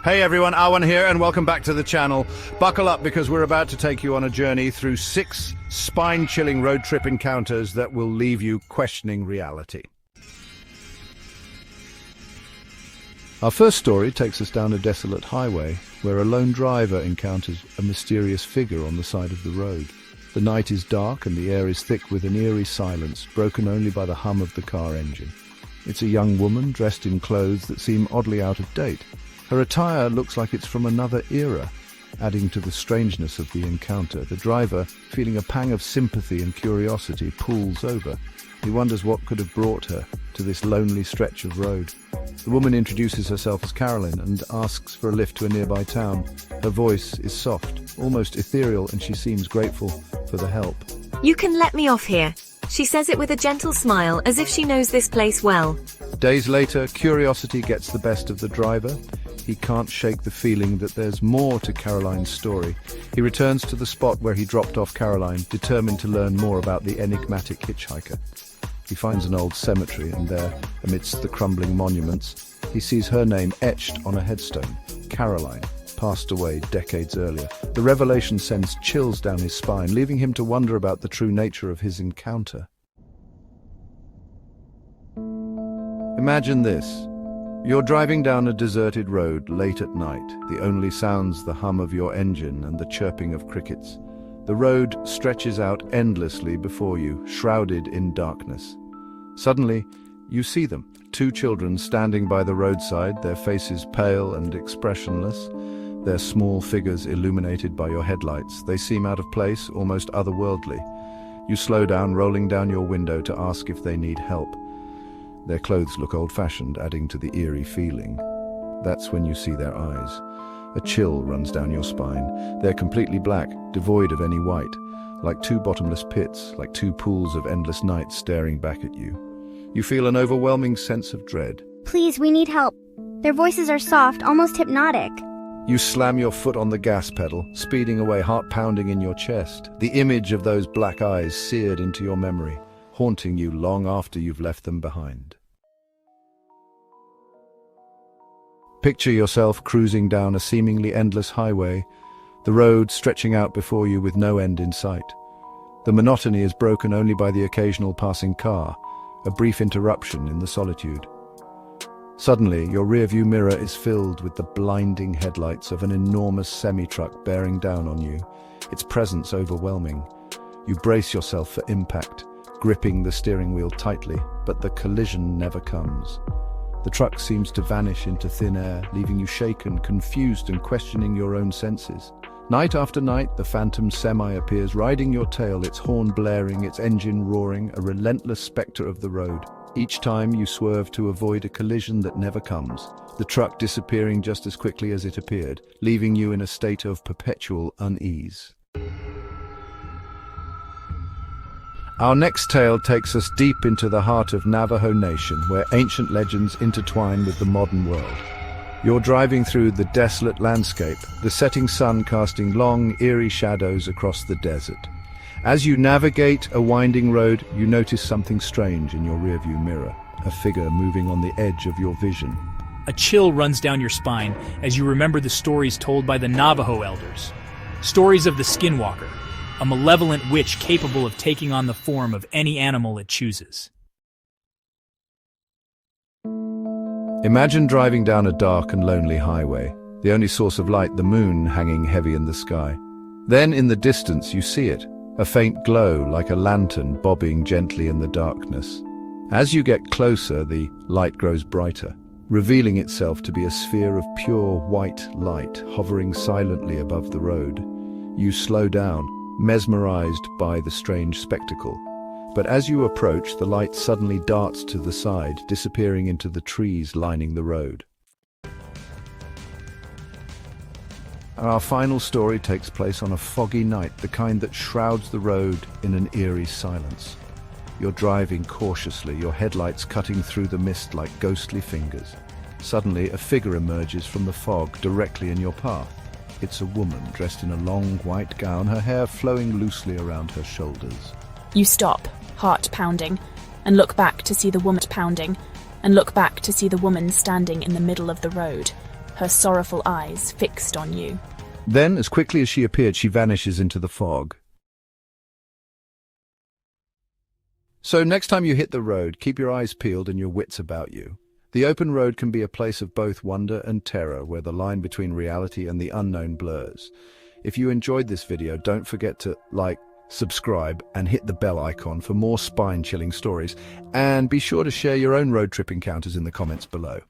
Hey everyone, Awan here and welcome back to the channel. Buckle up because we're about to take you on a journey through 6 spine-chilling road trip encounters that will leave you questioning reality. Our first story takes us down a desolate highway where a lone driver encounters a mysterious figure on the side of the road. The night is dark and the air is thick with an eerie silence, broken only by the hum of the car engine. It's a young woman dressed in clothes that seem oddly out of date. Her attire looks like it's from another era, adding to the strangeness of the encounter. The driver, feeling a pang of sympathy and curiosity, pulls over. He wonders what could have brought her to this lonely stretch of road. The woman introduces herself as Carolyn and asks for a lift to a nearby town. Her voice is soft, almost ethereal, and she seems grateful for the help. "You can let me off here," she says it with a gentle smile, as if she knows this place well. Days later, curiosity gets the best of the driver. He can't shake the feeling that there's more to Caroline's story. He returns to the spot where he dropped off Caroline, determined to learn more about the enigmatic hitchhiker. He finds an old cemetery, and there, amidst the crumbling monuments, he sees her name etched on a headstone. Caroline, passed away decades earlier. The revelation sends chills down his spine, leaving him to wonder about the true nature of his encounter. Imagine this. You're driving down a deserted road late at night. The only sounds the hum of your engine and the chirping of crickets. The road stretches out endlessly before you, shrouded in darkness. Suddenly, you see them, 2 children standing by the roadside, their faces pale and expressionless, their small figures illuminated by your headlights. They seem out of place, almost otherworldly. You slow down, rolling down your window to ask if they need help. Their clothes look old-fashioned, adding to the eerie feeling. That's when you see their eyes. A chill runs down your spine. They're completely black, devoid of any white, like 2 bottomless pits, like 2 pools of endless night staring back at you. You feel an overwhelming sense of dread. "Please, we need help. Their voices are soft, almost hypnotic." You slam your foot on the gas pedal, speeding away, heart pounding in your chest. The image of those black eyes seared into your memory, haunting you long after you've left them behind. Picture yourself cruising down a seemingly endless highway, the road stretching out before you with no end in sight. The monotony is broken only by the occasional passing car, a brief interruption in the solitude. Suddenly, your rearview mirror is filled with the blinding headlights of an enormous semi-truck bearing down on you, its presence overwhelming. You brace yourself for impact, gripping the steering wheel tightly, but the collision never comes. The truck seems to vanish into thin air, leaving you shaken, confused, and questioning your own senses. Night after night, the phantom semi appears, riding your tail, its horn blaring, its engine roaring, a relentless spectre of the road. Each time you swerve to avoid a collision that never comes, the truck disappearing just as quickly as it appeared, leaving you in a state of perpetual unease. Our next tale takes us deep into the heart of Navajo Nation, where ancient legends intertwine with the modern world. You're driving through the desolate landscape, the setting sun casting long, eerie shadows across the desert. As you navigate a winding road, you notice something strange in your rearview mirror, a figure moving on the edge of your vision. A chill runs down your spine as you remember the stories told by the Navajo elders. Stories of the Skinwalker, a malevolent witch capable of taking on the form of any animal it chooses. Imagine driving down a dark and lonely highway, the only source of light the moon hanging heavy in the sky. Then in the distance you see it, a faint glow like a lantern bobbing gently in the darkness. As you get closer, the light grows brighter, revealing itself to be a sphere of pure white light hovering silently above the road. You slow down, mesmerized by the strange spectacle. But as you approach, the light suddenly darts to the side, disappearing into the trees lining the road. Our final story takes place on a foggy night, the kind that shrouds the road in an eerie silence. You're driving cautiously, your headlights cutting through the mist like ghostly fingers. Suddenly, a figure emerges from the fog directly in your path. It's a woman dressed in a long white gown, her hair flowing loosely around her shoulders. You stop, heart pounding, and look back to see the woman pounding, and look back to see the woman standing in the middle of the road, her sorrowful eyes fixed on you. Then, as quickly as she appeared, she vanishes into the fog. So next time you hit the road, keep your eyes peeled and your wits about you. The open road can be a place of both wonder and terror, where the line between reality and the unknown blurs. If you enjoyed this video, don't forget to like, subscribe, and hit the bell icon for more spine-chilling stories. And be sure to share your own road trip encounters in the comments below.